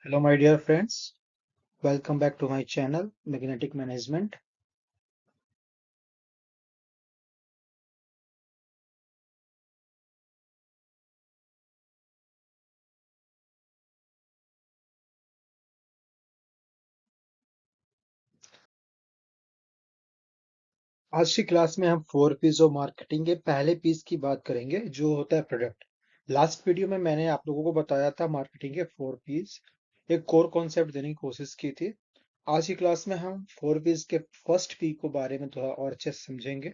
Hello, my dear friends. Welcome back to my channel, Magnetic Management. आज की class में हम 4 पीस ऑफ मार्केटिंग के पहले पीस की बात करेंगे, जो होता है प्रोडक्ट। लास्ट वीडियो में मैंने आप लोगों को बताया था मार्केटिंग के 4 पीस, एक कोर कॉन्सेप्ट देने की कोशिश की थी। आज की क्लास में हम 4 पीस के फर्स्ट पी को बारे में थोड़ा और अच्छे से समझेंगे।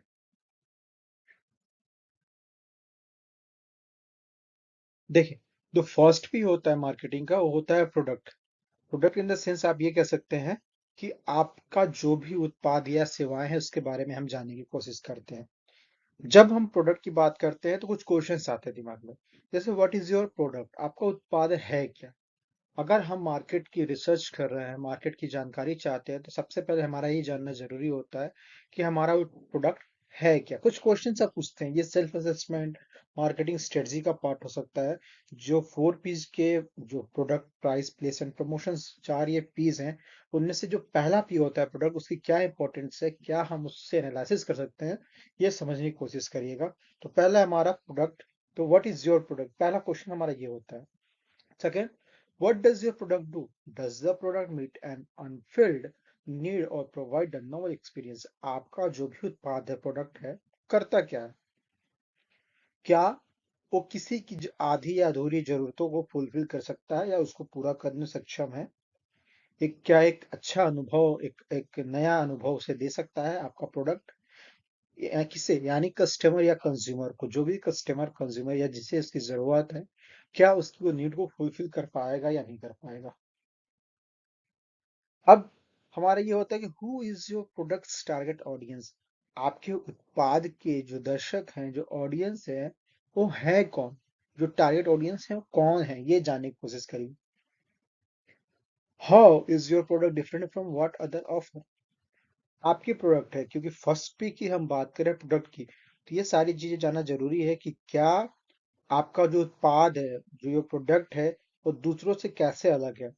देखिए, जो फर्स्ट पी होता है मार्केटिंग का, वो होता है product. Product in the sense आप ये कह सकते हैं कि आपका जो भी उत्पाद या सेवाएं हैं उसके बारे में हम जानने की कोशिश करते हैं। जब हम प्रोडक्ट की बात करते हैं तो कुछ क्वेश्चंस आते हैं दिमाग में, जैसे व्हाट इज योर प्रोडक्ट, आपका उत्पाद है क्या। अगर हम मार्केट की रिसर्च कर रहे हैं, मार्केट की जानकारी चाहते हैं, तो सबसे पहले हमारा ये जानना जरूरी होता है कि हमारा प्रोडक्ट है क्या। कुछ क्वेश्चंस आप पूछते हैं, ये सेल्फ असेसमेंट मार्केटिंग स्ट्रेटजी का पार्ट हो सकता है। जो 4 पीस के, जो product price place and promotions, चार ये पीस हैं, उनमें से जो पहला पी होता है प्रोडक्ट, उसकी क्या इंपॉर्टेंस है, क्या हम उससे एनालिसिस कर सकते हैं, ये समझने की कोशिश करिएगा। तो पहला हमारा प्रोडक्ट, तो व्हाट इज योर प्रोडक्ट, पहला क्वेश्चन हमारा ये होता है। Second, what does your product do? Does the product meet an unfilled need or provide a novel experience? आपका जो भी उत्पाद है, प्रोडक्ट है, करता क्या है? क्या वो किसी की आधी या अधूरी जरूरतों को फुलफिल कर सकता है या उसको पूरा करने में सक्षम है? एक अच्छा अनुभव, एक नया अनुभव उसे दे सकता है आपका प्रोडक्ट? किसे, यानी कस्टमर या कंज्यूमर को, जो भी कस्टमर कंज्यूमर या जिसे इसकी जरूरत है, क्या उसकी वो नीड को फुलफिल कर पाएगा या नहीं कर पाएगा। अब हमारा ये होता है कि who is your products target audience, आपके उत्पाद के जो दर्शक हैं, जो ऑडियंस है, वो है कौन, जो टारगेट ऑडियंस है वो कौन है, ये जानने की कोशिश करिए। How is your product different from what other offer, आपके प्रोडक्ट है, क्योंकि फर्स्ट पे की हम बात करें प्रोडक्ट की, तो ये सारी चीजें जानना जरूरी है कि क्या आपका जो उत्पाद है, जो ये प्रोडक्ट है, वो दूसरों से कैसे अलग है।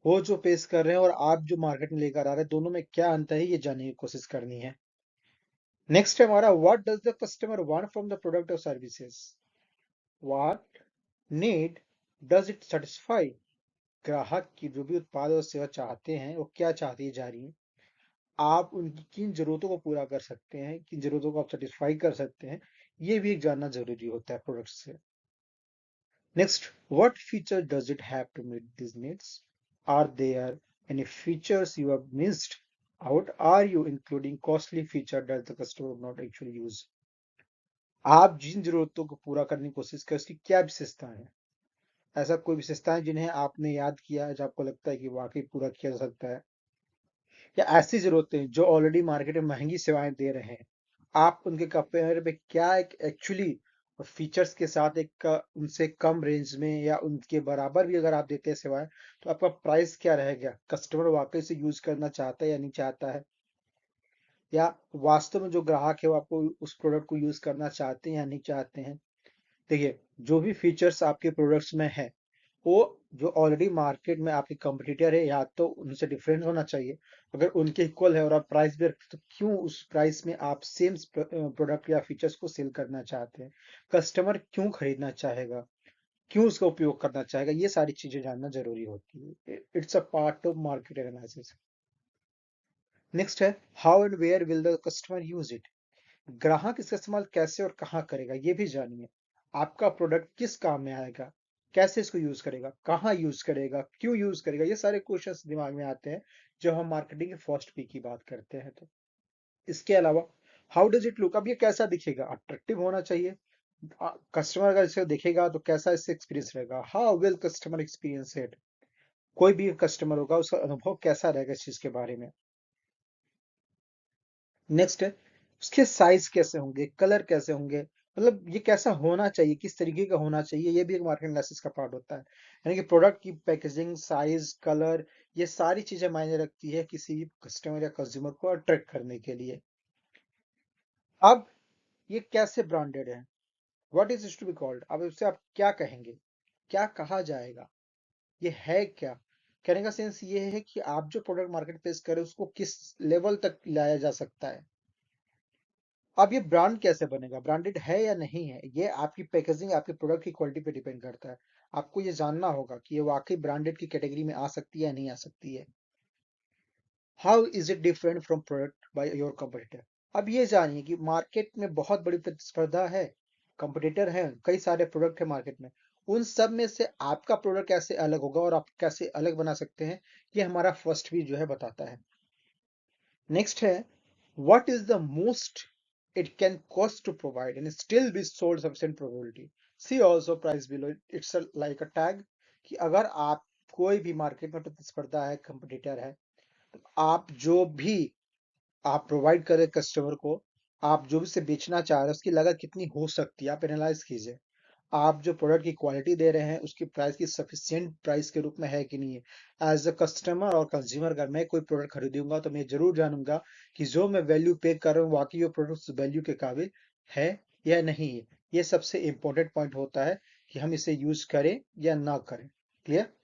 वो जो पेश कर रहे हैं और आप जो मार्केट में लेकर आ रहे हैं, दोनों में क्या अंतर है, ये जानने की कोशिश करनी है। नेक्स्ट है हमारा, what does the customer want from the product और services, what need does it satisfy, ग्राहक की जो भी उत्पाद और सेवा चाहते हैं, वो क्या चाहती जा रही है, आप उनकी किन जरूरतों को पूरा कर सकते हैं, किन जरूरतों को आप सेटिस्फाई कर सकते हैं, ये भी एक जानना जरूरी होता है प्रोडक्ट से। Next, what feature does it have to meet these needs? Are there any features you have missed out? Are you including costly feature that the customer would not actually use? आप जिन जरूरतों को पूरा करने की कोशिश करें, उसकी क्या विशेषताएं हैं? ऐसा कोई विशेषताएं जिन्हें आपने याद किया है, जो आपको लगता है कि वाकई पूरा किया जा सकता है, या ऐसी जरूरतें जो ऑलरेडी मार्केट में महंगी सेवाएं दे रहे हैं, आप उनके कंपेयर में क्या एक एक्चुअली फीचर्स के साथ एक उनसे कम रेंज में या उनके बराबर भी अगर आप देते हैं सेवाएं, तो आपका प्राइस क्या रहेगा, कस्टमर वाकई से यूज करना चाहता है या नहीं चाहता है, या वास्तव में जो ग्राहक है वो आपको उस प्रोडक्ट को यूज करना चाहते हैं या नहीं चाहते हैं। देखिए, जो भी फीचर्स आपके प्रोडक्ट्स में है, वो जो ऑलरेडी मार्केट में आपके कंपटीटर है, या तो उनसे डिफरेंट होना चाहिए। अगर उनके इक्वल है और आप प्राइस भी रखते, तो क्यों उस प्राइस में आप सेम प्रोडक्ट या फीचर्स को सेल करना चाहते हैं, कस्टमर क्यों खरीदना चाहेगा, क्यों उसका उपयोग करना चाहेगा, ये सारी चीजें जानना जरूरी होती है। It's a part of market analysis. Next है, how and where will the customer use it, ग्राहक इसका इस्तेमाल कैसे और कहाँ करेगा, ये भी जानिए। आपका प्रोडक्ट किस काम में आएगा, कैसे इसको यूज करेगा, कहाँ यूज करेगा, क्यों यूज करेगा, ये सारे क्वेश्चंस दिमाग में आते हैं जब हम मार्केटिंग के फर्स्ट पी की बात करते हैं। तो इसके अलावा, हाउ डज इट लुक, अब ये कैसा दिखेगा, अट्रैक्टिव होना चाहिए। कस्टमर अगर इसे देखेगा तो कैसा इससे एक्सपीरियंस रहेगा, how will customer experience it, कोई भी कस्टमर होगा उसका अनुभव कैसा रहेगा इस चीज के बारे में। नेक्स्ट है, उसके साइज कैसे होंगे, कलर कैसे होंगे, मतलब ये कैसा होना चाहिए, किस तरीके का होना चाहिए, ये भी एक मार्केट एनालिसिस का पार्ट होता है। यानी कि प्रोडक्ट की पैकेजिंग, साइज, कलर, ये सारी चीजें मायने रखती है किसी भी कस्टमर या कंज्यूमर को अट्रैक्ट करने के लिए। अब ये कैसे ब्रांडेड है, what is to be called, अब इससे आप क्या कहेंगे, क्या कहा जाएगा, ये है क्या, कहने का सेंस ये है कि आप जो प्रोडक्ट मार्केट प्लेस करें उसको किस लेवल तक लाया जा सकता है। अब ये ब्रांड कैसे बनेगा, ब्रांडेड है या नहीं है, ये आपकी पैकेजिंग, आपके प्रोडक्ट की क्वालिटी पे डिपेंड करता है। आपको ये जानना होगा कि ये वाकई ब्रांडेड की कैटेगरी में आ सकती है या नहीं आ सकती है। How is it different from product by your competitor. अब ये जानिए कि मार्केट में बहुत बड़ी प्रतिस्पर्धा है, कंपटीटर है, कई सारे प्रोडक्ट है मार्केट में। उन सब में से आपका प्रोडक्ट कैसे अलग होगा और आप कैसे अलग बना सकते हैं, ये हमारा फर्स्ट भी जो है बताता है। नेक्स्ट है, what is the most it can cost to provide and still be sold sufficient probability. See also price below it. It's like a tag कि अगर आप कोई भी मार्केट में प्रतिस्पर्धा है, कंपटीटर है, तो आप जो भी आप प्रोवाइड करें कस्टमर को, आप जो भी से बेचना चाह रहे हैं उसकी लागत कितनी हो सकती है, आप एनालाइज कीजिए। आप जो प्रोडक्ट की क्वालिटी दे रहे हैं उसकी प्राइस की सफिशिएंट प्राइस के रूप में है कि नहीं है। एज अ कस्टमर और कंज्यूमर अगर मैं कोई प्रोडक्ट खरीदूंगा तो मैं जरूर जानूंगा कि जो मैं वैल्यू पे कर रहा हूँ वाकई वो प्रोडक्ट वैल्यू के काबिल है या नहीं है। ये सबसे इंपॉर्टेंट पॉइंट होता है कि हम इसे यूज करें या ना करें। क्लियर।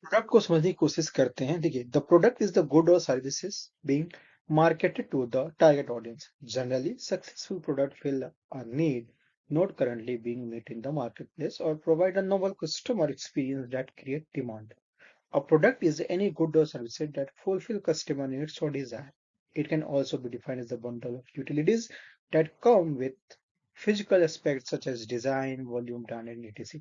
प्रोडक्ट को समझने की कोशिश करते हैं। देखिए, the product is the good or services being marketed to the target audience. Generally, successful products fill a need not currently being met in the marketplace or provide a novel customer experience that create demand. A product is any good or service that fulfill customer needs or desire. It can also be defined as a bundle of utilities that come with physical aspects such as design, volume, brand, and etc.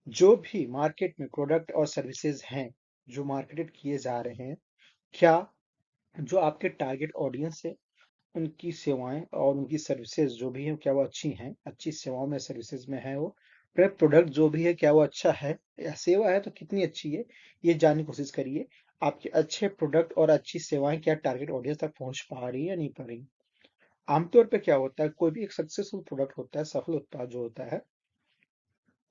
जो भी market में product और services हैं जो marketed किए जा रहे हैं, क्या जो आपके टारगेट ऑडियंस है उनकी सेवाएं और उनकी सर्विसेज जो भी है क्या वो अच्छी हैं, अच्छी सेवाओं में सर्विसेज में है वो, फिर प्रोडक्ट जो भी है क्या वो अच्छा है या सेवा है तो कितनी अच्छी है, ये जानने की कोशिश करिए। आपके अच्छे प्रोडक्ट और अच्छी सेवाएं क्या टारगेट ऑडियंस तक पहुंच पा रही है या नहीं पा रही। आमतौर पे क्या होता है, कोई भी एक सक्सेसफुल प्रोडक्ट होता है, सफल उत्पाद जो होता है,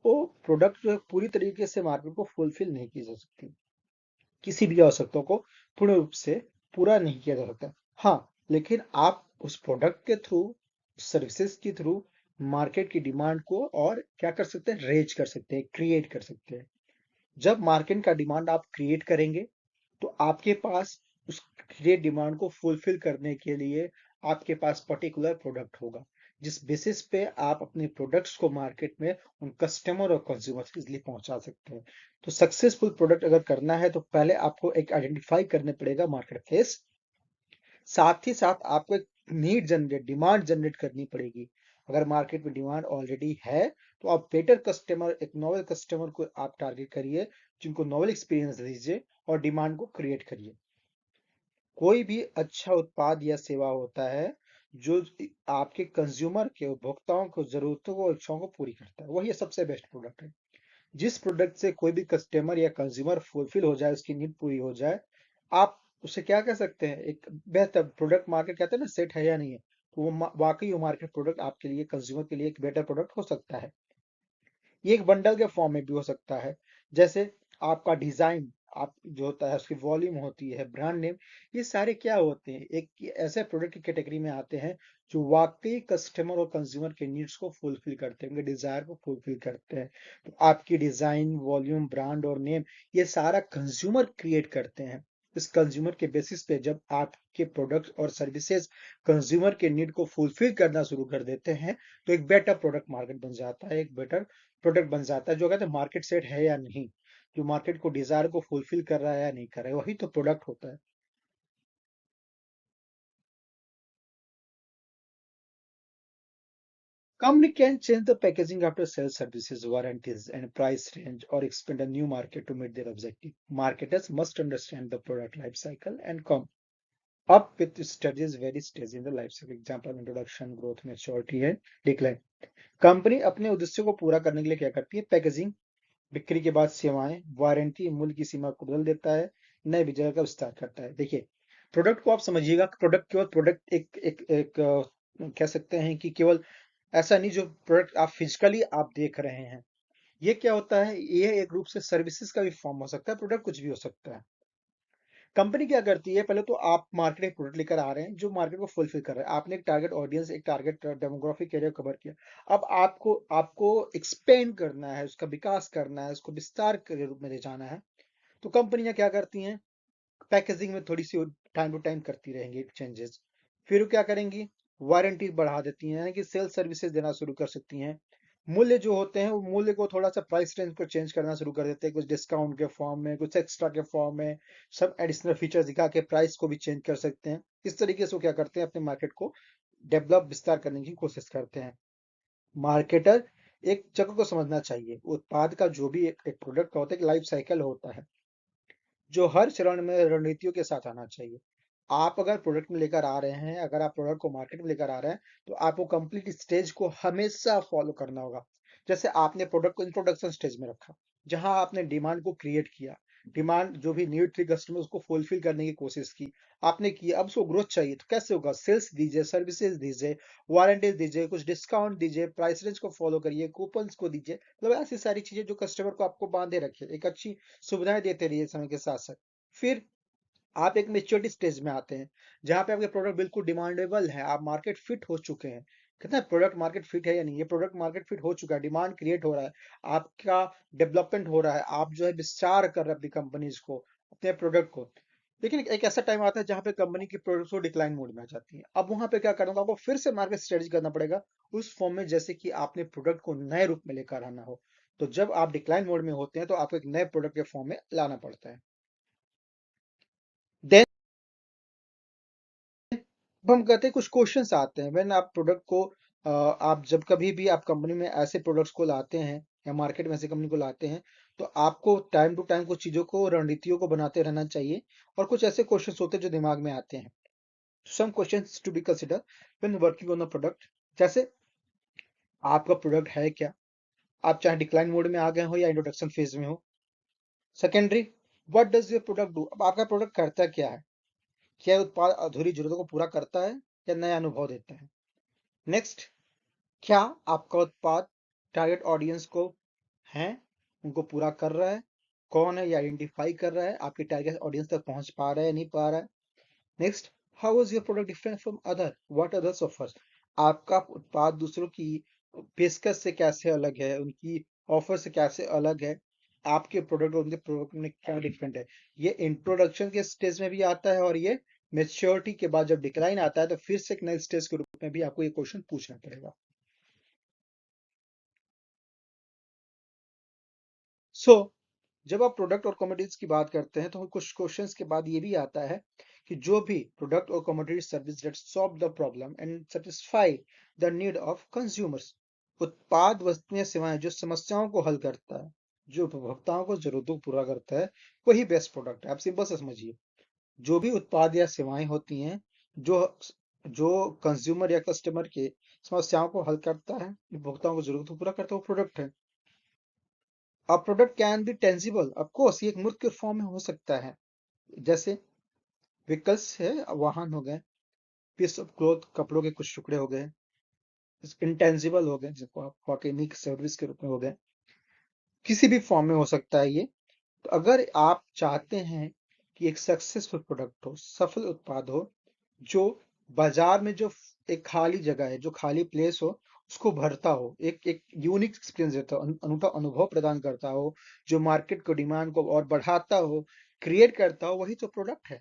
वो प्रोडक्ट जो है पूरी तरीके से मार्केट को फुलफिल नहीं की जा सकती, किसी भी आवश्यकताओं को पूर्ण रूप से पूरा नहीं किया जा सकता। हाँ, लेकिन आप उस प्रोडक्ट के थ्रू, सर्विसेज के थ्रू मार्केट की डिमांड को और क्या कर सकते हैं, रेज कर सकते हैं, क्रिएट कर सकते हैं। जब मार्केट का डिमांड आप क्रिएट करेंगे तो आपके पास उस क्रिएट डिमांड को फुलफिल करने के लिए आपके पास पर्टिकुलर प्रोडक्ट होगा, जिस बेसिस पे आप अपने प्रोडक्ट्स को मार्केट में उन कस्टमर और कंज्यूमर इजिली पहुंचा सकते हैं। तो सक्सेसफुल प्रोडक्ट अगर करना है तो पहले आपको एक आइडेंटिफाई करने पड़ेगा मार्केट प्लेस, साथ ही साथ आपको एक नीड जनरेट, डिमांड जनरेट करनी पड़ेगी। अगर मार्केट में डिमांड ऑलरेडी है तो आप बेटर कस्टमर, एक नॉवल कस्टमर को आप टारगेट करिए, जिनको नॉवल एक्सपीरियंस दीजिए और डिमांड को क्रिएट करिए। कोई भी अच्छा उत्पाद या सेवा होता है जो आपके कंज्यूमर के, उपभोक्ताओं को जरूरतों को, इच्छाओं को पूरी करता है, वही सबसे बेस्ट प्रोडक्ट है। जिस प्रोडक्ट से कोई भी कस्टमर या कंज्यूमर फुलफिल हो जाए, उसकी नीड पूरी हो जाए, आप उसे क्या कह सकते हैं, एक बेहतर प्रोडक्ट। मार्केट कहते हैं ना, सेट है या नहीं है, तो वो वाकई वो मार्केट प्रोडक्ट आपके लिए, कंज्यूमर के लिए एक बेटर प्रोडक्ट हो सकता है। ये एक बंडल के फॉर्म में भी हो सकता है, जैसे आपका डिजाइन, आप जो होता है उसकी वॉल्यूम होती है, ब्रांड नेम, ये सारे क्या होते हैं, एक ऐसे प्रोडक्ट की कैटेगरी में आते हैं जो वाकई कस्टमर और कंज्यूमर के नीड्स को फुलफिल करते हैं, उनके डिजायर को फुलफिल करते हैं। तो आपकी डिजाइन, वॉल्यूम, ब्रांड और नेम, ये सारा कंज्यूमर क्रिएट करते हैं। इस कंज्यूमर के बेसिस पे जब आपके प्रोडक्ट और सर्विसेज कंज्यूमर के नीड को फुलफिल करना शुरू कर देते हैं तो एक बेटर प्रोडक्ट मार्केट बन जाता है, एक बेटर प्रोडक्ट बन जाता है, जो कहते हैं मार्केट सेट है या नहीं, जो मार्केट को डिजायर को फुलफिल कर रहा है या नहीं कर रहा है, वही तो प्रोडक्ट होता है। Company can change the packaging after sales, services, warranties, and price range, or expand a new market to meet their objective. Marketers must understand the product life cycle and come up with strategies various stages in the life cycle. Example, introduction, growth, maturity, and decline. Company अपने उद्देश्य को पूरा करने के लिए क्या करती है, पैकेजिंग, बिक्री के बाद सेवाएं, वारंटी, मूल्य की सीमा को बदल देता है, नए विजय का विस्तार करता है। देखिए, प्रोडक्ट को आप समझिएगा, प्रोडक्ट केवल प्रोडक्ट कह सकते हैं कि केवल ऐसा नहीं जो प्रोडक्ट आप फिजिकली आप देख रहे हैं, ये क्या होता है, ये एक रूप से सर्विसेज का भी फॉर्म हो सकता है, प्रोडक्ट कुछ भी हो सकता है। कंपनी क्या करती है, पहले तो आप मार्केट एक प्रोडक्ट लेकर आ रहे हैं जो मार्केट को फुलफिल कर रहा है, आपने एक टारगेट ऑडियंस, एक टारगेट डेमोग्राफिक एरिया कवर किया। अब आपको आपको एक्सपेंड करना है, उसका विकास करना है, उसको विस्तार के रूप में ले जाना है। तो कंपनियां क्या करती हैं, पैकेजिंग में थोड़ी सी टाइम टू टाइम करती रहेंगी चेंजेस। फिर वो क्या करेंगी, वारंटी बढ़ा देती हैं, यानी कि सेल्स सर्विसेज देना शुरू कर सकती हैं। मूल्य जो होते हैं, वो मूल्य को थोड़ा सा प्राइस रेंज को चेंज करना शुरू कर देते हैं, कुछ डिस्काउंट के फॉर्म में, कुछ एक्स्ट्रा के फॉर्म में, सब एडिशनल फीचर्स दिखा के प्राइस को भी चेंज कर सकते हैं। इस तरीके से वो क्या करते हैं, अपने मार्केट को डेवलप विस्तार करने की कोशिश करते हैं। मार्केटर एक जगह को समझना चाहिए, उत्पाद का जो भी एक प्रोडक्ट का होता है, एक लाइफ साइकिल होता है जो हर चरण में रणनीतियों के साथ आना चाहिए। आप अगर प्रोडक्ट में लेकर आ रहे हैं, अगर आप प्रोडक्ट को मार्केट में लेकर आ रहे हैं, तो आपको कंप्लीट स्टेज को हमेशा फॉलो करना होगा। जैसे आपने प्रोडक्ट को इंट्रोडक्शन स्टेज में रखा, जहां आपने डिमांड को क्रिएट किया, डिमांड जो भी नीड थी कस्टमर, उसको फुलफिल करने की कोशिश की, आपने किया। अब उसको ग्रोथ चाहिए तो कैसे होगा, सेल्स दीजिए, सर्विसेज दीजिए, वारंटीज दीजिए, कुछ डिस्काउंट दीजिए, प्राइस रेंज को फॉलो करिए, कूपन्स को दीजिए, मतलब ऐसी सारी चीजें जो कस्टमर को आपको बांधे रखे, एक अच्छी सुविधाएं देते रहिए समय के साथ साथ। फिर आप एक मेच्योरिटी स्टेज में आते हैं, जहां पे आपके प्रोडक्ट बिल्कुल डिमांडेबल है, आप मार्केट फिट हो चुके हैं। कितना प्रोडक्ट मार्केट फिट है या नहीं, ये प्रोडक्ट मार्केट फिट हो चुका है, डिमांड क्रिएट हो रहा है, आपका डेवलपमेंट हो रहा है, आप जो है विस्तार कर रहे हैं अपनी कंपनीज को, अपने प्रोडक्ट को। लेकिन एक ऐसा टाइम आता है जहां पे कंपनी की प्रोडक्ट्स को डिक्लाइन मोड में आ जाती है। अब वहां पे क्या करना होगा, आपको फिर से मार्केट स्ट्रेटजी करना पड़ेगा उस फॉर्म में, जैसे कि आपने प्रोडक्ट को नए रूप में लेकर आना हो। तो जब आप डिक्लाइन मोड में होते हैं, तो आपको एक नए प्रोडक्ट के फॉर्म में लाना पड़ता है। अब हम कहते हैं कुछ क्वेश्चंस आते हैं व्हेन आप प्रोडक्ट को आप जब कभी भी आप कंपनी में ऐसे प्रोडक्ट्स को लाते हैं या मार्केट में ऐसे कंपनी को लाते हैं, तो आपको टाइम टू टाइम कुछ चीजों को, रणनीतियों को बनाते रहना चाहिए। और कुछ ऐसे क्वेश्चंस होते हैं जो दिमाग में आते हैं, some questions to be consider when working on a product. जैसे आपका प्रोडक्ट है क्या, आप चाहे डिक्लाइन मोड में आ गए हो या इंट्रोडक्शन फेज में हो। Secondary, what does your product do, अब आपका प्रोडक्ट करता क्या है, क्या ये उत्पाद अधूरी जरूरतों को पूरा करता है या नया अनुभव देता है। नेक्स्ट, क्या आपका उत्पाद टारगेट ऑडियंस को है, उनको पूरा कर रहा है, कौन है ये आइडेंटिफाई कर रहा है, आपकी टारगेट ऑडियंस तक पहुंच पा रहा है नहीं पा रहा है। Next, how is your product different from other, what others offers, आपका उत्पाद दूसरों की पेशकश से कैसे अलग है, उनकी ऑफर से कैसे अलग है, आपके प्रोडक्ट और उनके प्रोडक्ट में क्या डिफरेंट है। ये इंट्रोडक्शन के स्टेज में भी आता है, और ये मेच्योरिटी के बाद जब डिक्लाइन आता है, तो फिर से एक नए स्टेज के रूप में भी आपको ये क्वेश्चन पूछना पड़ेगा। सो जब आप प्रोडक्ट और कमोडिटीज की बात करते हैं, तो कुछ क्वेश्चंस के बाद ये भी आता है कि जो भी प्रोडक्ट और commodity service that solve the problem and satisfy the need of consumers, उत्पाद वस्तुएं सेवाएं जो समस्याओं को हल करता है, जो उपभोक्ताओं को जरूरतों को पूरा करता है, वही बेस्ट प्रोडक्ट है। आप सिंपल से समझिए, जो भी उत्पाद या सेवाएं होती हैं, जो जो कंज्यूमर या कस्टमर के समस्याओं को हल करता है, उपभोक्ताओं को जरूरतों को पूरा करता है, वो प्रोडक्ट है। A product can be tangible, of course, ये एक मूर्त के फॉर्म में हो सकता है। जैसे व्हीकल्स है, वाहन हो गए, पीस ऑफ क्लोथ, कपड़ों के कुछ टुकड़े हो गए, इंटेंजिबल हो गए, जिनको आप वाकई सर्विस के रूप में हो गए, किसी भी फॉर्म में हो सकता है ये। तो अगर आप चाहते हैं कि एक सक्सेसफुल प्रोडक्ट हो, सफल उत्पाद हो, जो बाजार में जो एक खाली जगह है, जो खाली प्लेस हो, उसको भरता हो, एक एक यूनिक एक्सपीरियंस देता हो, अनूठा अनुभव प्रदान करता हो, जो मार्केट को, डिमांड को और बढ़ाता हो, क्रिएट करता हो, वही तो प्रोडक्ट है।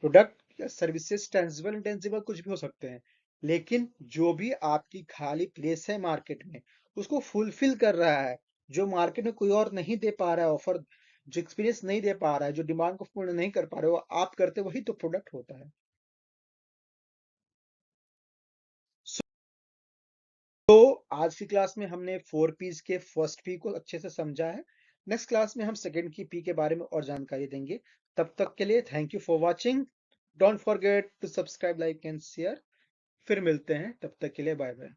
प्रोडक्ट या सर्विसेज टेंजिबल इंटेंजिबल कुछ भी हो सकते हैं, लेकिन जो भी आपकी खाली प्लेस है मार्केट में, उसको फुलफिल कर रहा है, जो मार्केट में कोई और नहीं दे पा रहा है ऑफर, जो एक्सपीरियंस नहीं दे पा रहा है, जो डिमांड को पूर्ण नहीं कर पा रहे हो, आप करते, वही तो प्रोडक्ट होता है। तो आज की क्लास में हमने 4 P's के फर्स्ट पी को अच्छे से समझा है। नेक्स्ट क्लास में हम सेकेंड की पी के बारे में और जानकारी देंगे। तब तक के लिए thank you for watching. Don't forget to subscribe, like and share. फिर मिलते हैं, तब तक के लिए बाय बाय।